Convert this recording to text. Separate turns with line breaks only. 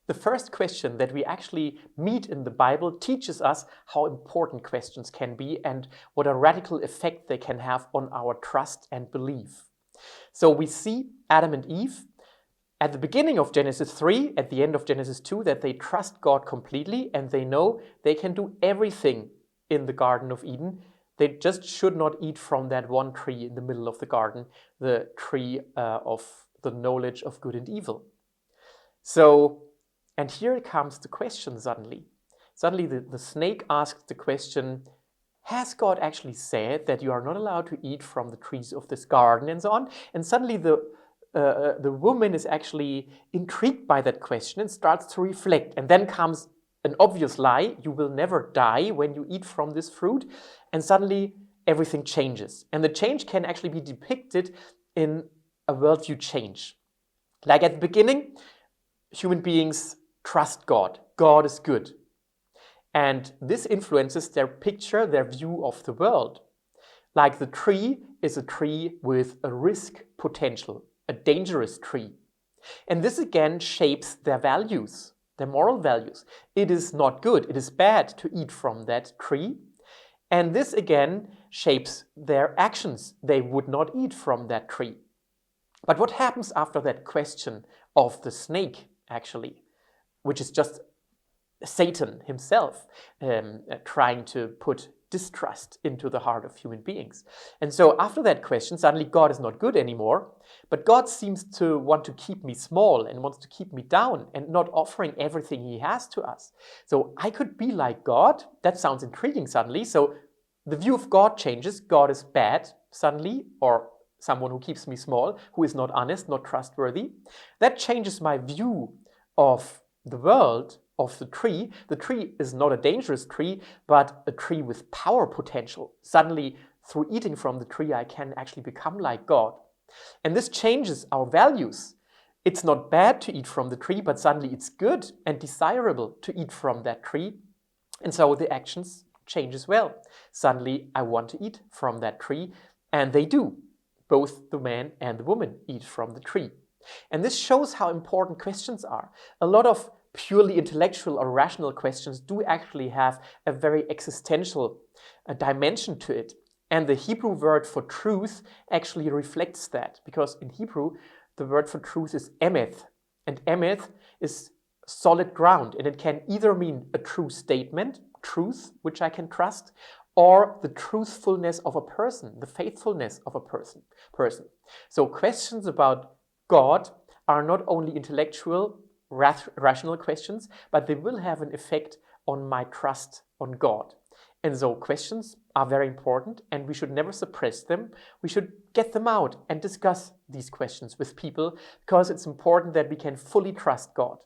the first question that we actually meet in the Bible teaches us how important questions can be and what a radical effect they can have on our trust and belief. So we see Adam and Eve at the beginning of Genesis 3, at the end of Genesis 2, that they trust God completely and they know they can do everything in the Garden of Eden. They just should not eat from that one tree in the middle of the garden, the tree of the knowledge of good and evil. So, and here comes the question suddenly. Suddenly the snake asks the question, has God actually said that you are not allowed to eat from the trees of this garden and so on? And suddenly the woman is actually intrigued by that question and starts to reflect. And then comes an obvious lie, you will never die when you eat from this fruit. And suddenly everything changes. And the change can actually be depicted in a worldview change. Like at the beginning, human beings trust God. God is good. And this influences their picture, their view of the world. Like the tree is a tree with a risk potential, a dangerous tree. And this again shapes their values, their moral values. It is not good, it is bad to eat from that tree. And this again shapes their actions. They would not eat from that tree. But what happens after that question of the snake, actually, which is just Satan himself trying to put distrust into the heart of human beings. And so after that question, suddenly God is not good anymore, but God seems to want to keep me small and wants to keep me down and not offering everything he has to us. So I could be like God. That sounds intriguing suddenly. So the view of God changes. God is bad suddenly, or someone who keeps me small, who is not honest, not trustworthy. That changes my view of the world, of the tree. The tree is not a dangerous tree, but a tree with power potential. Suddenly, through eating from the tree, I can actually become like God. And this changes our values. It's not bad to eat from the tree, but suddenly it's good and desirable to eat from that tree. And so the actions change as well. Suddenly, I want to eat from that tree, and they do. Both the man and the woman eat from the tree. And this shows how important questions are. A lot of purely intellectual or rational questions do actually have a very existential dimension to it. And the Hebrew word for truth actually reflects that, because in Hebrew, the word for truth is emeth. And emeth is solid ground, and it can either mean a true statement, truth, which I can trust, or the truthfulness of a person, the faithfulness of a person. So questions about God are not only intellectual, rational questions, but they will have an effect on my trust on God. And so questions are very important, and we should never suppress them. We should get them out and discuss these questions with people, because it's important that we can fully trust God.